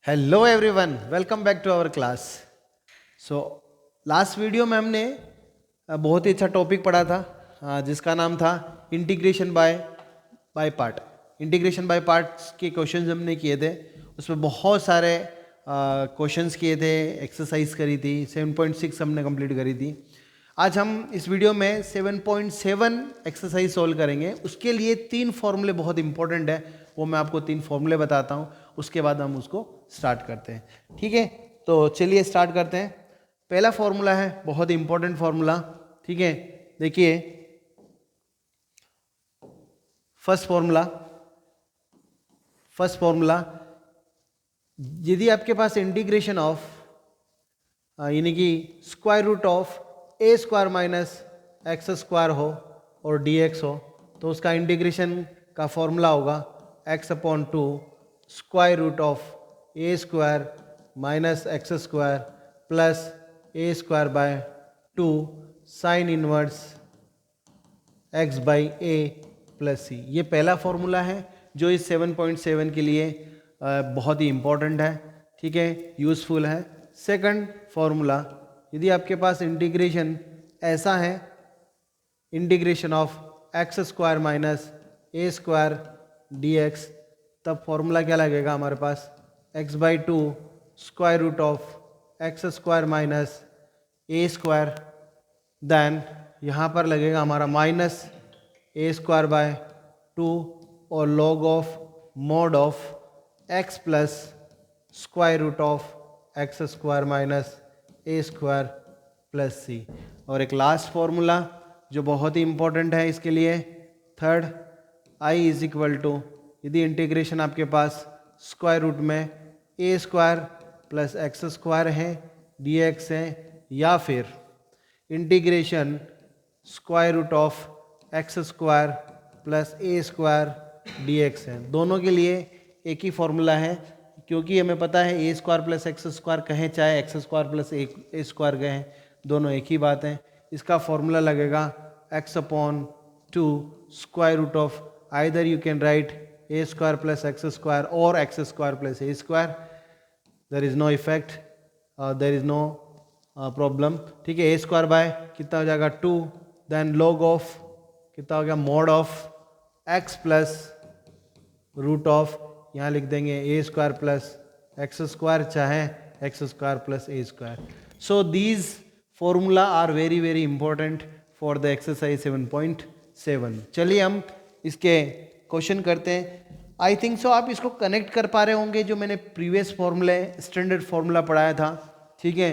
Hello everyone, welcome back to our class. So last video में हमने बहुत ही अच्छा टॉपिक पढ़ा था जिसका नाम था integration by part. Integration by parts के क्वेश्चंस हमने किए थे, उसमें बहुत सारे क्वेश्चंस किए थे, एक्सरसाइज करी थी, 7.6 हमने कंप्लीट करी थी। आज हम इस वीडियो में 7.7 एक्सरसाइज सॉल्व करेंगे। उसके लिए 3 फॉर्मूले बहुत इंपॉर्टेंट है, वो मैं आपको 3 फॉर्मूले बताता हूँ, उसके बाद हम उसको स्टार्ट करते हैं। ठीक है, तो चलिए स्टार्ट करते हैं। पहला फॉर्मूला है बहुत इंपॉर्टेंट फॉर्मूला। ठीक है, देखिए फर्स्ट फॉर्मूला यदि आपके पास इंटीग्रेशन ऑफ यानी कि square root of a square minus x square हो और डी एक्स हो, तो उसका इंटीग्रेशन का फॉर्मूला होगा x upon two square root of a square minus x square plus a square by two sine inverse x by a plus c. ये पहला formula है जो इस 7.7 के लिए बहुत ही इम्पोर्टेंट है। ठीक है, यूज़फुल है। सेकंड फॉर्मूला, यदि आपके पास इंटीग्रेशन ऐसा है, integration of x square minus a square d x, तब फॉर्मूला क्या लगेगा हमारे पास, x by two square root of x square minus a square, then यहाँ पर लगेगा हमारा minus a square by two और log of mod of x plus square root of x square minus a square plus c. और एक last formula जो बहुत ही important है इसके लिए, third, I is equal to, यदि इंटीग्रेशन आपके पास स्क्वायर रूट में a square plus x square है डी एक्स है, या फिर integration square root of x square plus a square d x है, दोनों के लिए एक ही फॉर्मूला है। क्योंकि हमें पता है a square plus x square कहें चाहे x square plus a square कहें, दोनों एक ही बात है। इसका फॉर्मूला लगेगा x upon two square root of, either you can write a square plus x square और x square plus a square, there is no effect, there is no problem. ठीक है, ए स्क्वायर बाय कितना हो जाएगा to, then log of कितना हो गया mod of x plus root of, यहाँ लिख देंगे a square plus x square चाहे x square plus a square. So these formula are very very important for the exercise 7.7। चलिए हम इसके क्वेश्चन करते हैं। आई थिंक सो आप इसको कनेक्ट कर पा रहे होंगे जो मैंने प्रीवियस फॉर्मूले स्टैंडर्ड फॉर्मूला पढ़ाया था। ठीक है,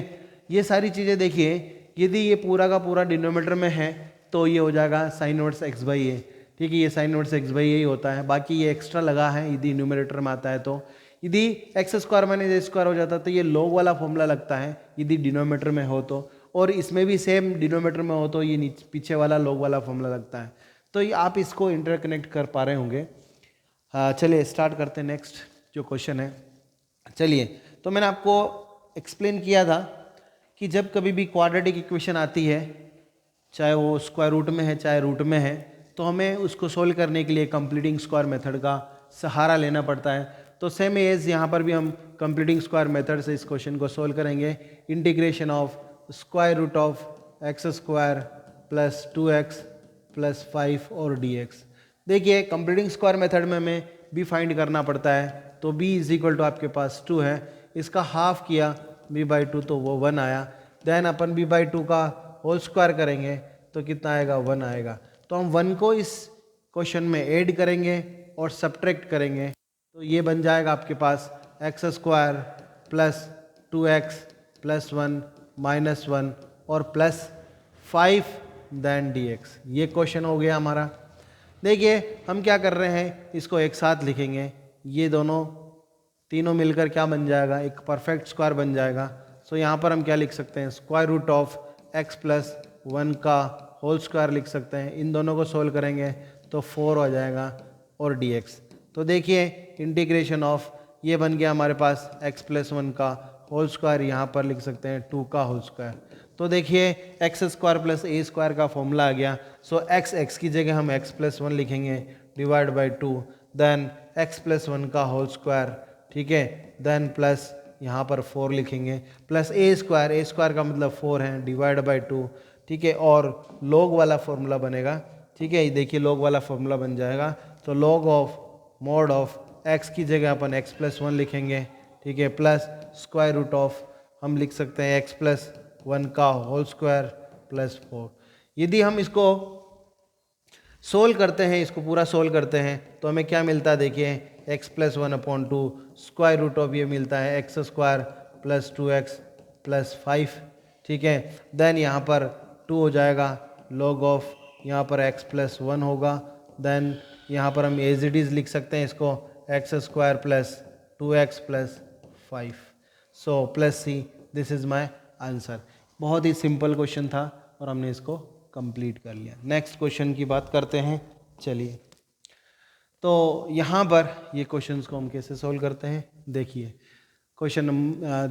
ये सारी चीज़ें देखिए, यदि ये पूरा का पूरा डिनोमीटर में है तो ये हो जाएगा साइन इनवर्स एक्स बाई ए। ठीक है, ये साइन इनवर्स एक्स बाई ए होता है, बाकी ये एक्स्ट्रा लगा है यदि न्यूमरेटर में आता है। तो यदि x square minus a square हो जाता है तो ये लॉग वाला फॉर्मूला लगता है यदि डिनोमीटर में हो तो, और इसमें भी सेम डिनोमीटर में हो तो ये पीछे वाला लॉग वाला फॉर्मूला लगता है। तो ये आप इसको इंटरकनेक्ट कर पा रहे होंगे। चलिए स्टार्ट करते हैं नेक्स्ट जो क्वेश्चन है। चलिए, तो मैंने आपको एक्सप्लेन किया था कि जब कभी भी क्वाड्रेटिक इक्वेशन आती है, चाहे वो स्क्वायर रूट में है चाहे रूट में है, तो हमें उसको सोल्व करने के लिए कंप्लीटिंग स्क्वायर मेथड का सहारा लेना पड़ता है। तो सेम एज यहाँ पर भी हम कंप्लीटिंग स्क्वायर मेथड से इस क्वेश्चन को सोल्व करेंगे। Integration of square root of x square plus 2x plus 5 और dx। देखिए कंप्लीटिंग स्क्वायर मेथड में हमें b फाइंड करना पड़ता है, तो b इज इक्वल टू आपके पास 2 है, इसका हाफ किया b बाई 2 तो वो 1 आया। देन अपन b बाई 2 का होल स्क्वायर करेंगे तो कितना आएगा, 1 आएगा। तो हम 1 को इस क्वेश्चन में ऐड करेंगे और सब्ट्रैक्ट करेंगे, तो ये बन जाएगा आपके पास x square plus 2x plus 1 minus 1 और प्लस 5 देन dx। ये क्वेश्चन हो गया हमारा। देखिए हम क्या कर रहे हैं, इसको एक साथ लिखेंगे, ये दोनों तीनों मिलकर क्या बन जाएगा, एक परफेक्ट स्क्वायर बन जाएगा। सो यहाँ पर हम क्या लिख सकते हैं, square root of x plus 1 का होल स्क्वायर लिख सकते हैं। इन दोनों को सोल्व करेंगे तो 4 हो जाएगा और dx। तो देखिए इंटीग्रेशन ऑफ, ये बन गया हमारे पास x प्लस 1 का होल स्क्वायर, यहाँ पर लिख सकते हैं 2 का होल स्क्वायर। तो देखिए x square plus a square का फॉर्मूला आ गया। सो x की जगह हम x प्लस 1 लिखेंगे divide by 2, then x plus 1 का होल स्क्वायर। ठीक है, देन प्लस यहाँ पर 4 लिखेंगे, प्लस ए स्क्वायर का मतलब 4 है, डिवाइड बाई 2, ठीक है, और लॉग वाला फॉर्मूला बनेगा, ठीक है, ये देखिए लॉग वाला फॉर्मूला बन जाएगा, तो log of mod of x की जगह अपन एक्स प्लस 1 लिखेंगे, ठीक है, प्लस स्क्वायर रूट ऑफ हम लिख सकते हैं एक्स प्लस 1 का होल स्क्वायर प्लस 4। यदि हम इसको सोल्व करते हैं, इसको पूरा सोल्व करते हैं, तो हमें क्या मिलता है, देखिए x plus 1/2 square root of ये मिलता है x square plus 2x plus 5, ठीक है, देन यहाँ पर 2 हो जाएगा, लॉग ऑफ यहाँ पर x प्लस 1 होगा, देन यहाँ पर हम एज इट इज़ लिख सकते हैं इसको x square plus 2x plus 5, so plus c, this is my answer. बहुत ही सिंपल क्वेश्चन था और हमने इसको कंप्लीट कर लिया। नेक्स्ट क्वेश्चन की बात करते हैं, चलिए। तो यहाँ पर ये क्वेश्चंस को हम कैसे सोल्व करते हैं, देखिए question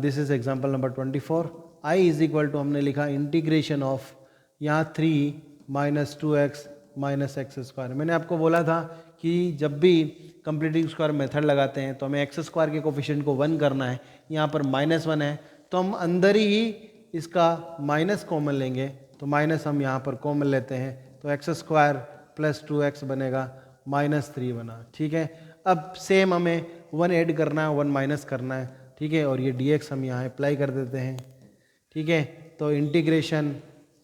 this is example number 24। I is equal to हमने लिखा इंटीग्रेशन ऑफ यहाँ 3 minus 2x minus x square. मैंने आपको बोला था कि जब भी कंप्लीटिंग स्क्वायर मेथड लगाते हैं तो हमें एक्स स्क्वायर के कोफिशिएंट को 1 करना है, यहाँ पर -1 है तो हम अंदर ही इसका माइनस कॉमन लेंगे, तो माइनस हम यहाँ पर कॉमन लेते हैं, तो एक्स स्क्वायर प्लस 2x बनेगा -3 बना, ठीक है। अब सेम हमें 1 ऐड करना है, 1 माइनस करना है, ठीक है, और ये dx हम यहाँ अप्लाई कर देते हैं, ठीक है। तो integration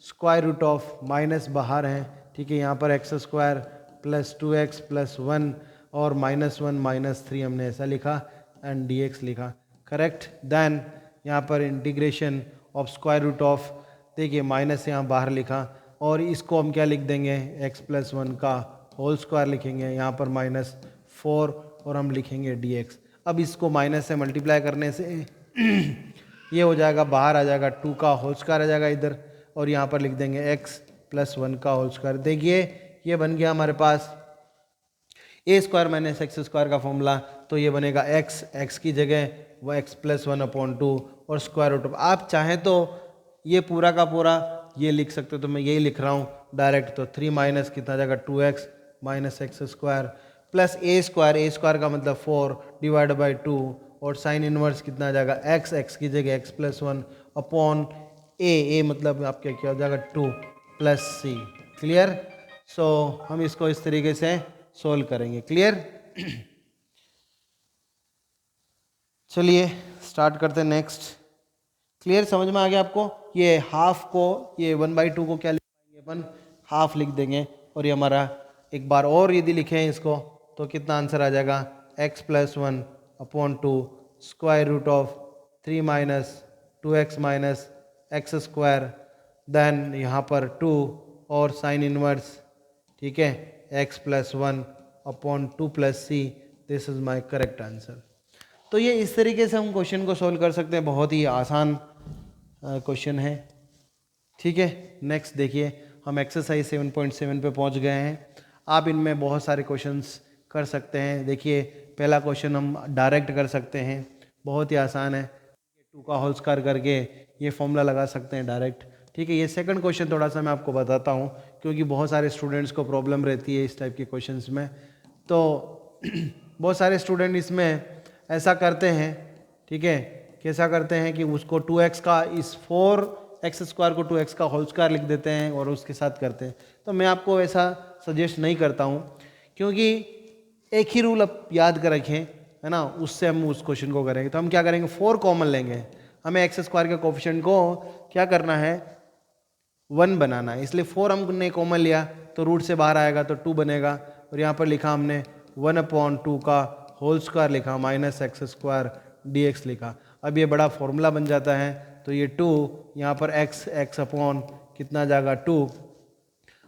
square root of minus बाहर है, ठीक है, यहाँ पर x square plus 2x plus 1 और -1 -3 हमने ऐसा लिखा एंड dx लिखा, करेक्ट। देन यहाँ पर integration of square root of, देखिए माइनस यहाँ बाहर लिखा और इसको हम क्या लिख देंगे, x प्लस 1 का होल स्क्वायर लिखेंगे, यहाँ पर -4 और हम लिखेंगे dx। अब इसको माइनस से मल्टीप्लाई करने से ये हो जाएगा, बाहर आ जाएगा 2 का होल स्क्वायर आ जाएगा इधर, और यहाँ पर लिख देंगे x प्लस 1 का होल स्क्वायर। देखिए ये बन गया हमारे पास ए स्क्वायर माइनस एक्स स्क्वायर का फॉर्मूला, तो ये बनेगा x की जगह वो x प्लस 1/2 और स्क्वायर रूट ऑफ, आप चाहें तो ये पूरा का पूरा ये लिख सकते हो, तो मैं यही लिख रहा हूँ डायरेक्ट, तो 3 माइनस कितना जाएगा 2x minus x square plus a square का मतलब 4 डिवाइड बाई 2 और साइन इनवर्स कितना आ जाएगा x की जगह x प्लस 1 अपॉन ए मतलब आपके क्या हो जाएगा 2 प्लस सी, क्लियर। सो हम इसको इस तरीके से सोल्व करेंगे, क्लियर। चलिए स्टार्ट करते हैं नेक्स्ट। क्लियर, समझ में आ गया आपको। ये हाफ को, ये 1/2 को क्या लिख पाएंगे अपन, हाफ लिख देंगे, और ये हमारा एक बार और यदि लिखें इसको तो कितना आंसर आ जाएगा, x plus 1/2 square root of 3 minus 2x minus x square, then यहाँ पर 2 और साइन इनवर्स, ठीक है, x plus 1/2 plus c, this is my correct answer. तो ये इस तरीके से हम क्वेश्चन को सोल्व कर सकते हैं, बहुत ही आसान क्वेश्चन है, ठीक है। नेक्स्ट देखिए, हम एक्सरसाइज 7.7 पे पहुंच गए हैं। आप इनमें बहुत सारे क्वेश्चंस कर सकते हैं। देखिए पहला क्वेश्चन हम डायरेक्ट कर सकते हैं, बहुत ही आसान है, 2 का होल स्क्वायर करके ये फॉर्मूला लगा सकते हैं डायरेक्ट, ठीक है। ये सेकंड क्वेश्चन थोड़ा सा मैं आपको बताता हूँ, क्योंकि बहुत सारे स्टूडेंट्स को प्रॉब्लम रहती है इस टाइप के क्वेश्चंस में। तो बहुत सारे स्टूडेंट इसमें ऐसा करते हैं, ठीक है, कैसा करते हैं कि उसको 2x का, इस 4x स्क्वायर को 2x का होल स्क्वायर लिख देते हैं और उसके साथ करते हैं। तो मैं आपको ऐसा सजेस्ट नहीं करता हूँ, क्योंकि एक ही रूल आप याद कर रखें, है ना, उससे हम उस क्वेश्चन को करेंगे। तो हम क्या करेंगे, 4 कॉमन लेंगे, हमें एक्स स्क्वायर के कोफिशिएंट को क्या करना है, 1 बनाना है, इसलिए 4 हमने कॉमन लिया तो रूट से बाहर आएगा तो 2 बनेगा, और यहाँ पर लिखा हमने 1/2 का होल स्क्वायर लिखा माइनस एक्स स्क्वायर dx लिखा। अब ये बड़ा फॉर्मूला बन जाता है, तो ये 2 यहाँ पर x अपॉन कितना जाएगा 2,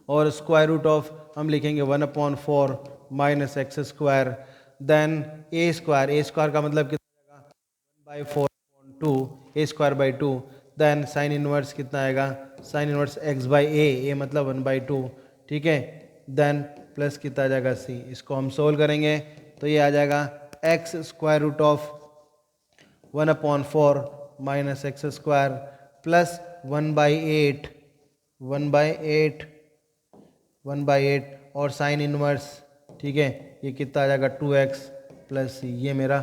और स्क्वायर रूट ऑफ हम लिखेंगे 1/4 minus x square, then a square का मतलब कितना आएगा 1/4/2 a square by 2, then sine inverse कितना आएगा, sine inverse x by a मतलब 1/2, ठीक है, देन प्लस कितना आ जाएगा c। इसको हम सोल्व करेंगे तो ये आ जाएगा x square root of 1/4 minus x square plus 1/8 और साइन इनवर्स, ठीक है, ये कितना आ जाएगा 2x प्लस सी, ये मेरा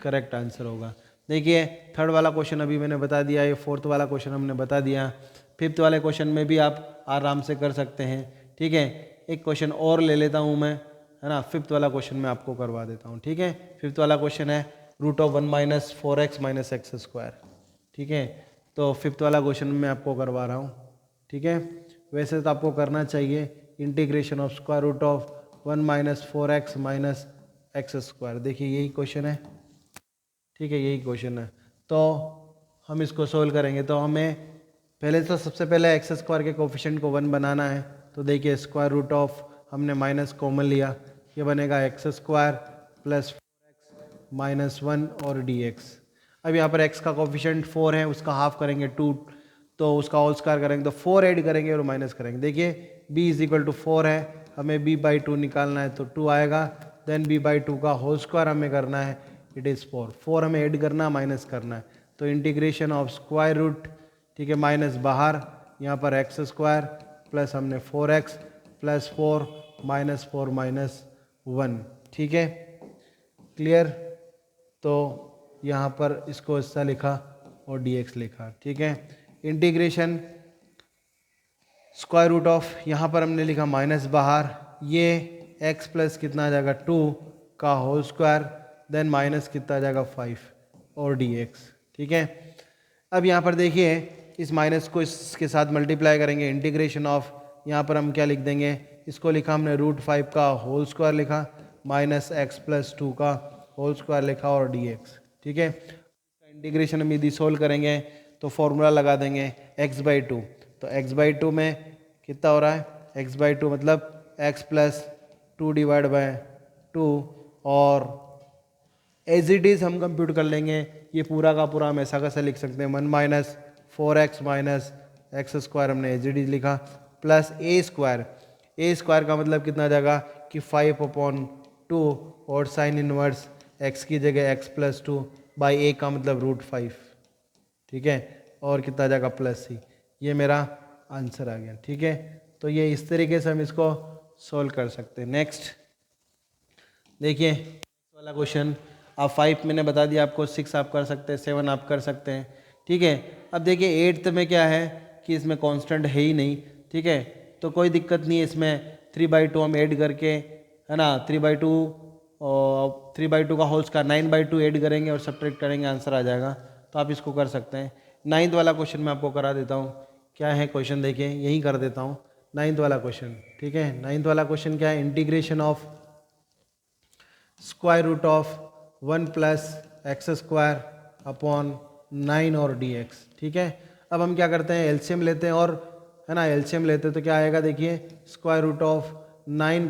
करेक्ट आंसर होगा। देखिए थर्ड वाला क्वेश्चन अभी मैंने बता दिया, ये फोर्थ वाला क्वेश्चन हमने बता दिया। फिफ्थ वाले क्वेश्चन में भी आप आराम से कर सकते हैं, ठीक है। एक क्वेश्चन और ले लेता हूँ मैं, है ना। फिफ्थ वाला क्वेश्चन मैं आपको करवा देता हूँ, ठीक है। फिफ्थ वाला क्वेश्चन है root of 1 minus 4x minus x square, ठीक है। तो फिफ्थ वाला क्वेश्चन मैं आपको करवा रहा हूँ, ठीक है। वैसे तो आपको करना चाहिए integration of square root of 1 minus 4x minus x square. देखिए यही क्वेश्चन है, ठीक है, यही क्वेश्चन है। तो हम इसको सोल्व करेंगे तो हमें पहले तो सबसे पहले एक्स स्क्वायर के कोफिशिएंट को 1 बनाना है। तो देखिए स्क्वायर रूट ऑफ, हमने माइनस कॉमन लिया, ये बनेगा x square plus 4x minus 1 और dx। अब यहाँ पर x का कोफिशिएंट 4 है, उसका हाफ करेंगे 2, तो उसका होल स्क्वायर करेंगे तो 4 ऐड करेंगे और माइनस करेंगे। देखिए b इज इक्वल टू 4 है, हमें b/2 निकालना है तो 2 आएगा। देन b/2 का होल स्क्वायर हमें करना है, इट इज़ 4 हमें ऐड करना माइनस करना है। तो इंटीग्रेशन ऑफ स्क्वायर रूट, ठीक है, माइनस बाहर, यहाँ पर एक्स स्क्वायर प्लस हमने 4x प्लस 4 माइनस 4 माइनस 1, ठीक है, क्लियर। तो यहाँ पर इसको ऐसा लिखा और dx लिखा, ठीक है। इंटीग्रेशन स्क्वायर रूट ऑफ, यहाँ पर हमने लिखा माइनस बाहर, ये x प्लस कितना आ जाएगा 2 का होल स्क्वायर, देन माइनस कितना आ जाएगा 5 और dx, ठीक है। अब यहाँ पर देखिए इस माइनस को इसके साथ मल्टीप्लाई करेंगे, इंटीग्रेशन ऑफ, यहाँ पर हम क्या लिख देंगे, इसको लिखा हमने रूट 5 का होल स्क्वायर लिखा, माइनस x प्लस 2 का होल स्क्वायर लिखा और dx, ठीक है। इंटीग्रेशन हम यदि सोल्व करेंगे तो फॉर्मूला लगा देंगे x/2, तो x/2 में कितना हो रहा है, x/2 मतलब x प्लस 2 डिवाइड बाय 2, और एज इट इज़ हम कंप्यूट कर लेंगे, ये पूरा का पूरा हम ऐसा कैसे लिख सकते हैं, 1 minus 4x minus x square हमने एज इट इज़ लिखा, प्लस ए स्क्वायर का मतलब कितना आ जाएगा कि 5/2, और साइन इनवर्स x की जगह x प्लस 2 बाई ए का मतलब रूट 5, ठीक है, और कितना आ जाएगा प्लस c। ये मेरा आंसर आ गया, ठीक है। तो ये इस तरीके से हम इसको सोल्व कर सकते हैं। नेक्स्ट देखिए वाला क्वेश्चन, आप 5 मैंने बता दिया आपको, 6 आप कर सकते हैं, 7 आप कर सकते हैं, ठीक है। अब देखिए 8th में क्या है कि इसमें कांस्टेंट है ही नहीं, ठीक है, तो कोई दिक्कत नहीं है इसमें, 3/2 हम ऐड करके, है ना, 3/2 और 3/2 का होल स्क्वायर 9/2 ऐड करेंगे और सब्ट्रैक्ट करेंगे, आंसर आ जाएगा। तो आप इसको कर सकते हैं। 9th वाला क्वेश्चन मैं आपको करा देता हूँ, क्या है क्वेश्चन देखिए, यही कर देता हूँ 9th वाला क्वेश्चन, ठीक है। 9th वाला क्वेश्चन क्या है, integration of square root of 1 plus x square upon 9 और dx, ठीक है। अब हम क्या करते हैं, एलसीएम लेते हैं, और है ना एलसीएम लेते हैं तो क्या आएगा, देखिए square root of 9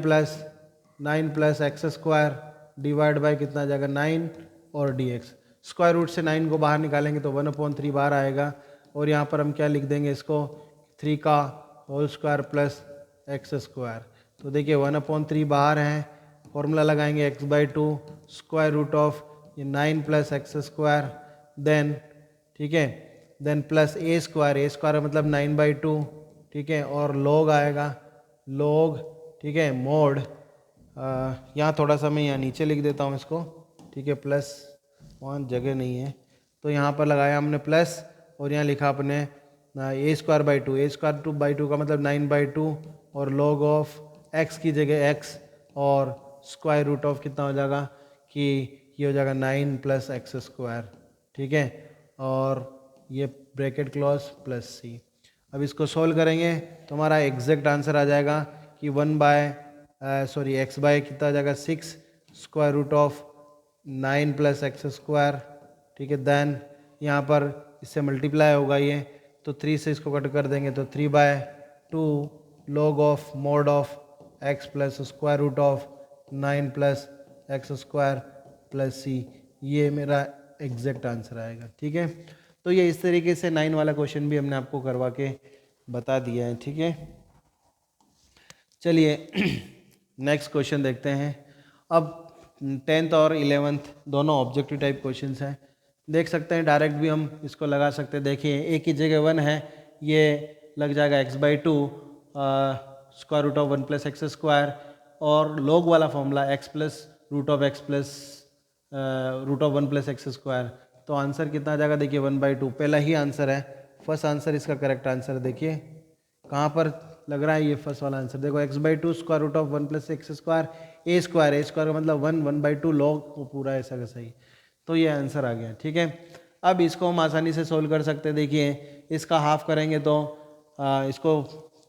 plus x square divide by कितना आ जाएगा 9 और dx। स्क्वायर रूट से 9 को बाहर निकालेंगे तो 1/3 बाहर आएगा, और यहाँ पर हम क्या लिख देंगे इसको, 3 का whole square plus x square. तो देखिए 1/3 बाहर है, फॉर्मूला लगाएंगे x/2 स्क्वायर रूट ऑफ ये 9 प्लस एक्स स्क्वायर, देन, ठीक है, देन प्लस ए स्क्वायर मतलब 9/2, ठीक है, और लॉग आएगा, लॉग, ठीक है, मोड, यहाँ थोड़ा सा मैं यहाँ नीचे लिख देता हूँ इसको, ठीक है, प्लस वहाँ जगह नहीं है तो यहाँ पर लगाया हमने प्लस, और यहाँ लिखा अपने a²/2 का मतलब 9/2, और लॉग ऑफ x की जगह x, और स्क्वायर रूट ऑफ कितना हो जाएगा कि ये हो जाएगा 9 प्लस एक्स स्क्वायर, ठीक है, और ये ब्रैकेट क्लॉज प्लस c। अब इसको सोल्व करेंगे तो हमारा एग्जैक्ट आंसर आ जाएगा कि x बाय कितना आ जाएगा 6 square root of 9 plus x square, ठीक है, देन यहाँ पर इससे मल्टीप्लाई होगा ये, तो 3 से इसको कट कर देंगे तो 3/2 log of mod of x plus square root of 9 plus x square plus c। ये मेरा एग्जैक्ट आंसर आएगा, ठीक है। तो ये इस तरीके से 9 वाला क्वेश्चन भी हमने आपको करवा के बता दिया है, ठीक है। चलिए नेक्स्ट क्वेश्चन देखते हैं। अब 10th और 11th दोनों ऑब्जेक्टिव टाइप क्वेश्चंस हैं, देख सकते हैं, डायरेक्ट भी हम इसको लगा सकते हैं। देखिए एक ही जगह 1 है, ये लग जाएगा x/2 square root of 1 plus x square, और लॉग वाला formula x plus root of x plus root of 1 plus x square, तो आंसर कितना आ जाएगा देखिए 1/2, पहला ही आंसर है, फर्स्ट आंसर इसका करेक्ट आंसर। देखिए कहाँ पर लग रहा है ये फर्स्ट वाला आंसर, देखो x/2 square root of 1 plus x square a square का मतलब 1/2 लॉग वो पूरा ऐसा का सही, तो ये आंसर आ गया। ठीक है, अब इसको हम आसानी से सोल्व कर सकते हैं। देखिए इसका हाफ करेंगे तो इसको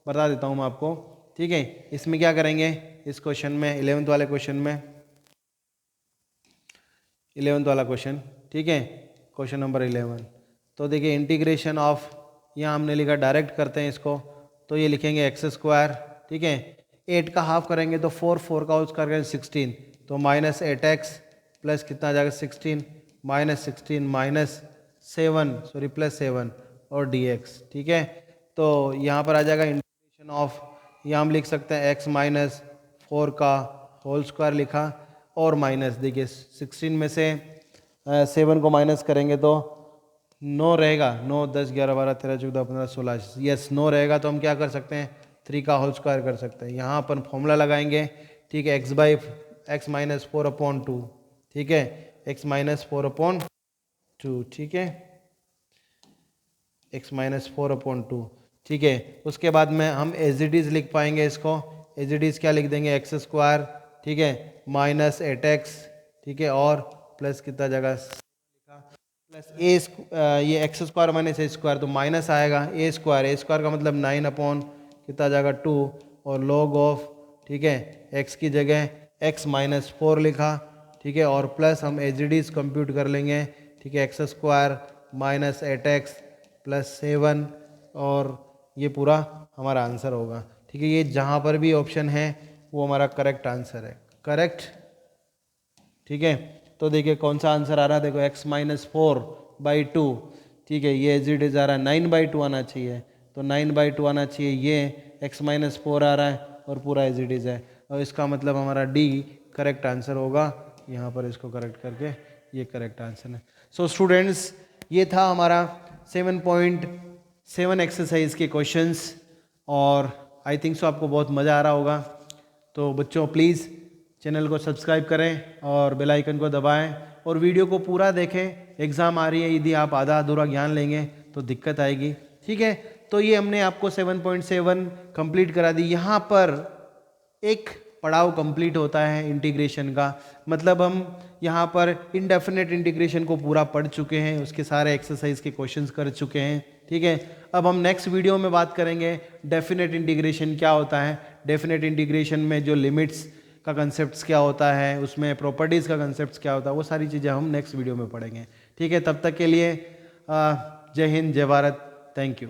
बता देता हूँ मैं आपको। ठीक है, इसमें क्या करेंगे, इस क्वेश्चन में 11th वाले क्वेश्चन में, 11th वाला क्वेश्चन, ठीक है, क्वेश्चन नंबर 11, तो देखिए इंटीग्रेशन ऑफ, यहाँ हमने लिखा डायरेक्ट करते हैं इसको, तो ये लिखेंगे एक्स स्क्वायर, ठीक है, 8 का हाफ करेंगे तो 4 का होल स्क्वायर करेंगे 16, तो -8x प्लस कितना आ जाएगा 16 -16 -7 प्लस 7 और dx। ठीक है, तो यहाँ पर आ जाएगा इंटीग्रेशन ऑफ, यहाँ हम लिख सकते हैं x -4 का होल स्क्वायर लिखा और माइनस, देखिए 16 में से 7 को माइनस करेंगे तो 9 रहेगा, 9 10 11 12 13 14 15 16, यस 9 रहेगा, तो हम क्या कर सकते हैं 3 का होल स्क्वायर कर सकते हैं। यहाँ अपन फॉर्मूला लगाएंगे, ठीक है, x -4/2, ठीक है, x -4/2, ठीक है, x -4/2, ठीक है। उसके बाद में हम एज इट इज़ लिख पाएंगे इसको, एज इट इज़ क्या लिख देंगे एक्स स्क्वायर, ठीक है, -8x, ठीक है, और प्लस कितना जगह प्लस ये x square minus a square, तो माइनस आएगा ए स्क्वायर का मतलब 9 कितना जाएगा 2, और लॉग ऑफ, ठीक है, x की जगह x -4 लिखा, ठीक है, और प्लस हम एज इट इज़ कंप्यूट कर लेंगे, ठीक है, एक्स स्क्वायर -8x प्लस 7, और ये पूरा हमारा आंसर होगा। ठीक है, ये जहाँ पर भी ऑप्शन है वो हमारा करेक्ट आंसर है, करेक्ट। ठीक है, तो देखिए कौन सा आंसर आ रहा है, देखो x -4/2, ठीक है, ये एज इट इज आ रहा है 9/2 आना चाहिए, तो 9/2 आना चाहिए, ये x -4 आ रहा है और पूरा एज इट इज है, और इसका मतलब हमारा D करेक्ट आंसर होगा। यहाँ पर इसको करेक्ट करके ये करेक्ट आंसर है। सो स्टूडेंट्स, ये था हमारा 7.7 एक्सरसाइज के क्वेश्चंस, और आई थिंक सो आपको बहुत मज़ा आ रहा होगा। तो बच्चों प्लीज़ चैनल को सब्सक्राइब करें और बेल आइकन को दबाएं, और वीडियो को पूरा देखें। एग्ज़ाम आ रही है, यदि आप आधा अधूरा ज्ञान लेंगे तो दिक्कत आएगी। ठीक है, तो ये हमने आपको 7.7 कंप्लीट करा दी। यहाँ पर एक पड़ाव कंप्लीट होता है इंटीग्रेशन का, मतलब हम यहाँ पर इनडेफिनेट इंटीग्रेशन को पूरा पढ़ चुके हैं, उसके सारे एक्सरसाइज के क्वेश्चंस कर चुके हैं। ठीक है, अब हम नेक्स्ट वीडियो में बात करेंगे डेफिनेट इंटीग्रेशन क्या होता है, डेफिनेट इंटीग्रेशन में जो लिमिट्स का कंसेप्ट क्या होता है, उसमें प्रॉपर्टीज़ का कंसेप्ट क्या होता है, वो सारी चीज़ें हम नेक्स्ट वीडियो में पढ़ेंगे। ठीक है, तब तक के लिए जय हिंद, जय भारत, थैंक यू।